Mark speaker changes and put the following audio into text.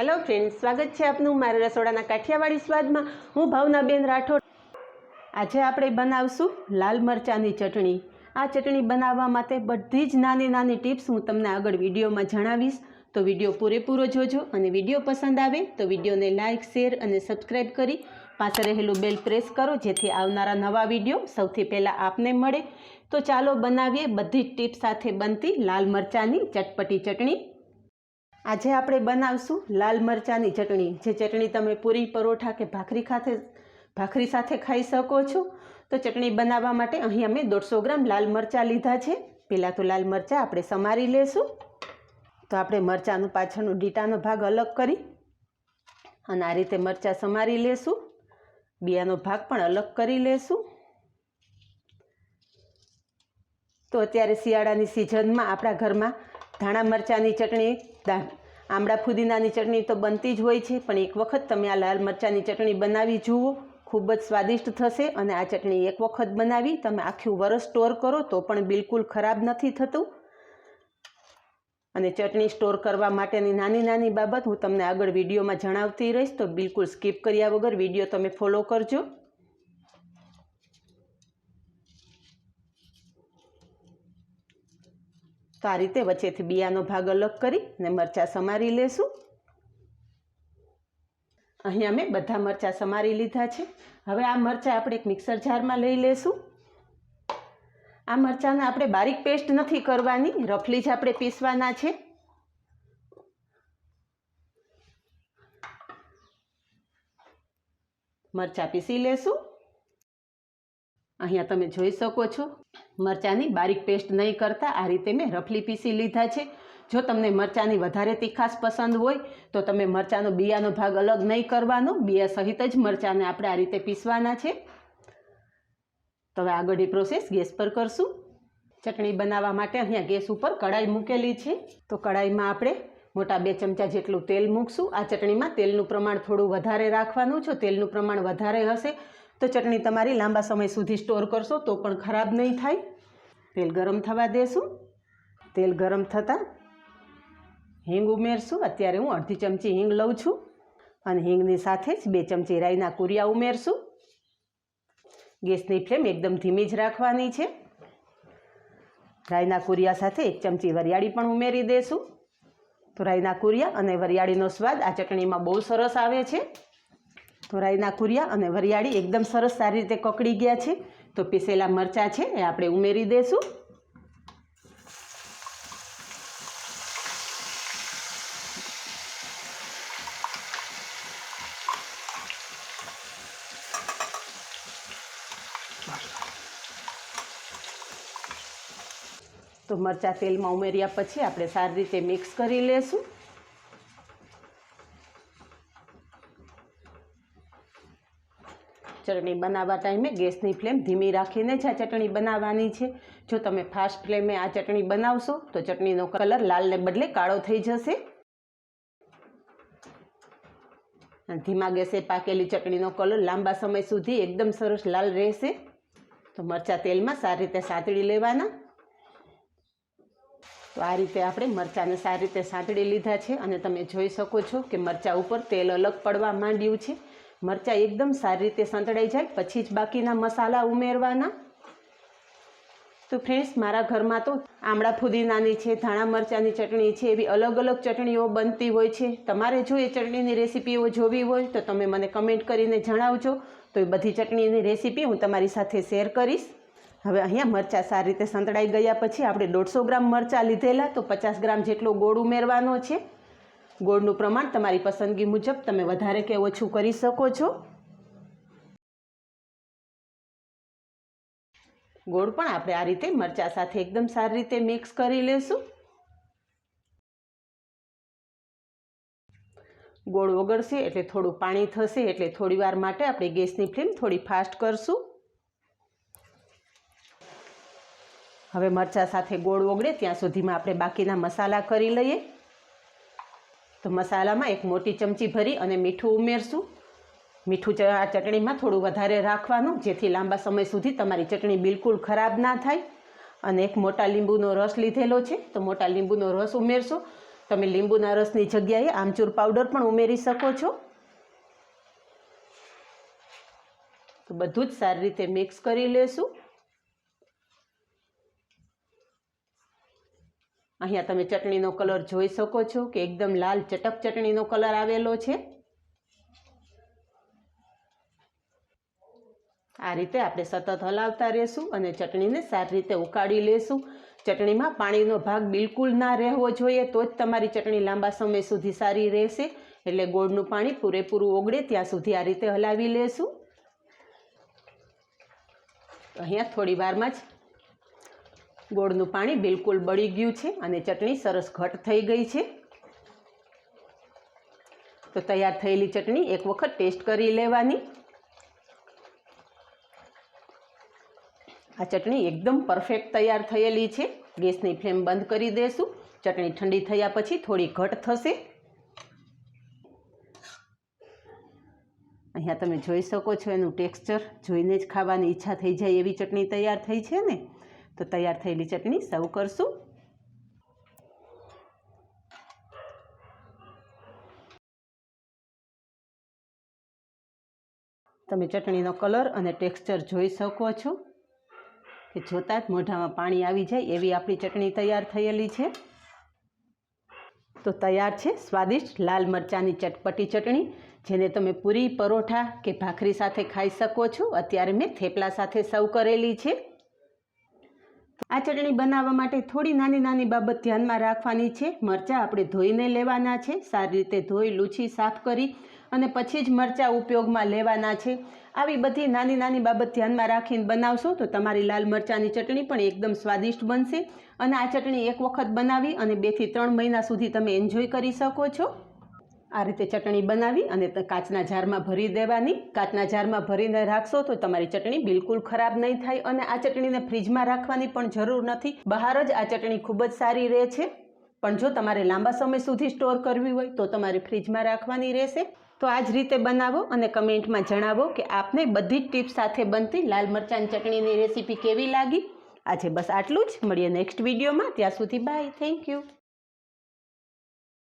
Speaker 1: Hello friends, स्वागत है आपनु मारा रसोडाना काठियावाड़ी में। हूँ भावनाबेन राठोड। आज आपणे बनावशुं लाल मरचानी चटणी। आ चटणी बनाववा माटे बधी ज नानी नानी टिप्स हूँ तमने आगळ विडियोमां जणावीश, तो विडियो पूरेपूरो जोजो। अने विडियो पसंद आवे तो विडियोने लाइक, शेर अने सब्सक्राइब करी पाछळ रहेलुं बेल प्रेस करो, जेथी आवनारा नवा विडियो सौथी पहेला आपने मळे। तो चालो बनावीए बधी ज टिप्स साथे बनती लाल मरचानी चटपटी चटणी। आज આપણે બનાવશું લાલ મરચાની ચટણી। જે ચટણી તમે પૂરી, પરોઠા કે ભાખરી સાથે ખાઈ શકો છો। તો ચટણી બનાવવા માટે અહીં અમે 150 ગ્રામ લાલ મરચાં લીધા છે। પહેલાં તો લાલ મરચાં આપણે સમારી લેશું। તો આપણે મરચાંનો પાછળનો ડીટાનો ભાગ અલગ કરી અને આ રીતે મરચાં સમારી લેશું। બિયાનો ભાગ પણ અલગ કરી લેશું। તો અત્યારે શિયાળાની સિઝનમાં આપણા ઘરમાં धाणा मरचानी चटणी, आमड़ा फुदीनानी चटणी तो बनती ज होय छे, पण एक वखत तमे आ लाल मरचानी चटणी बनावी जुओ। खूब ज स्वादिष्ट थशे अने आ चटणी एक वखत बनावी तमे आखुं वरस स्टोर करो तो पण बिलकुल खराब नथी थतुं। अने चटणी स्टोर करवा माटेनी नानी नानी बाबत हूँ तमने आगळ विडियोमां जणावती रहीश, तो बिलकुल स्कीप कर्या वगर विडियो तमे फॉलो करजो। तो आ रीते वच्चेथी बियानो भाग अलग करी ने मरचा समारी लेशुं। अहीं अमे बधा मरचा समारी लीधा छे। हवे आ मरचा आपणे एक मिक्सर जार में लई लेशुं। आ मरचाने आपणे बारीक पेस्ट नथी करवानी, रफली ज आपणे पीसवाना छे। मरचा पीसी लेशुं। अहींया तमे जोई शको छो मरचानी बारीक पेस्ट नहीं करता आ रीते मैं रफली पीसी लीधा छे। जो तमने मरचानी वधारे तीखास पसंद होय तो तमे मरचानो बियानो भाग अलग नहीं करवानो, बिया सहित ज मरचाने आपणे आ रीते पीसवाना छे। तो हवे आगळनी प्रोसेस गैस पर करशुं। चटणी बनाववा माटे अहींया गैस पर कढ़ाई मूकेली छे। तो कढ़ाईमां आपणे मोटा 2 चमचा जेटલું तेल मूकशुं। आ चटणीमां तेलनुं प्रमाण थोडું વધારે રાખવાનું છે। तेलनुं प्रमाण વધારે हशे तो चटणी तमारी लांबा समय सुधी स्टोर करशो तो पण खराब नहीं थाय। तेल गरम थवा देशुं। तेल गरम थता हींग उमेरशुं। अत्यारे हूँ अर्धी चमची हींग लઉં છું અને हींगनी साथे ज 2 चमची राईना कुरिया उमेरशुं। गैसनी फ्लेम एकदम धीमी ज राखवानी छे। राईना कुरिया साथे 1 चमची वरियाળી पण उमेरी देशुं। तो राईना कुरिया अने वरियाળીનો स्वाद आ चटणीमां बहु सरस आवे छे। तो राईना कुरिया अने वरियाળી एकदम सरस सारी रीते ककड़ी गया है। तो पीसेला मरचा है ए आपणे उमेरी देशुं। तो मरचा तेल में उमेर्या पछी आपणे सारी रीते मिक्स करी लेशुं। चटणी बनावा टाइमे गैसनी फ्लेम धीमी राखीने ज आ चटणी बनाववानी छे। जो तमे फास्ट फ्लेमे आ चटणी बनावशो तो चटणीनो कलर लाल ने बदले काळो थई जशे। धीमा गैसे पाकेली चटणीनो कलर लांबा समय सुधी एकदम सरस लाल रहेशे। तो मरचा तेलमां सारी रीते सातળી लेवाना। तो आ रीते आपणे मरचाने सारी रीते सातળી लीधा छे अने तमे जोई शको छो कि मरचा उपर तेल अलग पड़वा मांड्युं छे। मरचा एकदम सारी रीते संतळाई जाए पछी ज बाकीना मसाला उमेरवाना। तो फ्रेंड्स, मारा घर में तो आमड़ा फुदीनानी छे, धाणा मरचानी चटणी छे, एवी अलग अलग चटणीओ बनती होय छे। तमारे जो ए चटणीनी रेसिपीओ जोवी होय तो तमे मने कमेंट करीने जणावजो। तो ए बधी चटणीनी रेसिपी हूँ तमारी साथे शेर करीश। हवे अहींया मरचा सारी रीते संतळाई गया पछी आपणे 150 ग्राम मरचा लीधेला। तो 50 ग्राम जेटलो गोळ उमेरवानो छे। गोळનું प्रमाण तमारी पसंदगी मुजब तमे वधारे के ओछું करी शको छो। गोळ पण आपणे आ रीते मरचा साथे एकदम सारी रीते मिक्स करी लेशुं। गोळ ओगळशे એટલે થોડું પાણી થશે, એટલે થોડીવાર માટે આપણે ગેસની ફ્લેમ થોડી ફાસ્ટ કરશું। હવે મરચા સાથે ગોળ ઓગળે ત્યાં સુધીમાં આપણે બાકીના મસાલા કરી લઈએ। तो मसाला में 1 मोटी चमची भरी अने मीठू उमेरशुं। मीठू आ चटणी में थोड़ू वधारे राखवानुं, जेथी लांबा समय सुधी तमारी चटणी बिल्कुल खराब ना थाय। अने 1 मोटा लींबूनो रस लीधेलो छे, तो मोटा लींबूनो रस उमेरशो। તમે લીંબુના રસની જગ્યાએ આમચૂર પાવડર પણ ઉમેરી શકો છો. તો બધું જ સારી રીતે મિક્સ કરી લેશું. અહીંયા તમે ચટણીનો કલર જોઈ શકો છો કે એકદમ લાલ ચટક ચટણીનો કલર આવેલો છે. આ રીતે આપણે સતત હલાવતા રહેશું અને ચટણીને સારી રીતે ઉકાળી લેશું. ચટણીમાં પાણીનો ભાગ બિલકુલ ના રહેવો જોઈએ, તો જ તમારી ચટણી લાંબા સમય સુધી સારી રહેશે. એટલે ગોળનું પાણી પૂરેપૂરું ઓગળે ત્યાં સુધી આ રીતે હલાવી લેશું. અહીંયા થોડી વારમાં જ ગોળનું પાણી બિલકુલ બળી ગયું છે અને ચટણી સરસ ઘટ થઈ ગઈ છે. તો તૈયાર થયેલી ચટણી એક વખત ટેસ્ટ કરી લેવાની. આ ચટણી એકદમ પરફેક્ટ તૈયાર થયેલી છે. ગેસની ફ્લેમ બંધ કરી દેશું. ચટણી ઠંડી થયા પછી થોડી ઘટ થશે. અહીંયા તમે જોઈ શકો છો એનું ટેક્સચર જોઈને જ ખાવાની ઈચ્છા થઈ જાય એવી ચટણી તૈયાર થઈ છે ને. તો તૈયાર થયેલી ચટણી સર્વ કરશું. તમે ચટણીનો કલર અને ટેક્સચર જોઈ શકો છો કે જોતાં જ મોઢામાં પાણી આવી જાય એવી આપણી ચટણી તૈયાર થયેલી છે. તો તૈયાર છે સ્વાદિષ્ટ લાલ મરચાંની ચટપટી ચટણી, જેને તમે પૂરી, પરોઠા કે ભાખરી સાથે ખાઈ શકો છો. અત્યારે મેં થેપલા સાથે સર્વ કરેલી છે. આ ચટણી બનાવવા માટે થોડી નાની નાની બાબત ધ્યાનમાં રાખવાની છે. મરચાં આપણે ધોઈને લેવાના છે, સારી રીતે ધોઈ લૂછી સાફ કરી અને પછી જ મરચાં ઉપયોગમાં લેવાના છે. આવી બધી નાની નાની બાબત ધ્યાનમાં રાખીને બનાવશો તો તમારી લાલ મરચાંની ચટણી પણ એકદમ સ્વાદિષ્ટ બનશે. અને આ ચટણી એક વખત બનાવી અને 2 થી 3 મહિના સુધી તમે એન્જોય કરી શકો છો. આ રીતે ચટણી બનાવી અને કાચના જારમાં ભરી દેવાની. કાચના જારમાં ભરીને રાખશો તો તમારી ચટણી બિલકુલ ખરાબ નહીં થાય. અને આ ચટણીને ફ્રીજમાં રાખવાની પણ જરૂર નથી, બહાર જ આ ચટણી ખૂબ જ સારી રહે છે. પણ જો તમારે લાંબા સમય સુધી સ્ટોર કરવી હોય તો તમારે ફ્રીજમાં રાખવાની રહેશે. તો આ જ રીતે બનાવો અને કમેન્ટમાં જણાવો કે આપને બધી જ ટિપ્સ સાથે બનતી લાલ મરચાંની ચટણીની રેસીપી કેવી લાગી. આજે બસ આટલું જ. મળીએ નેક્સ્ટ વિડીયોમાં. ત્યાં સુધી બાય. Thank you.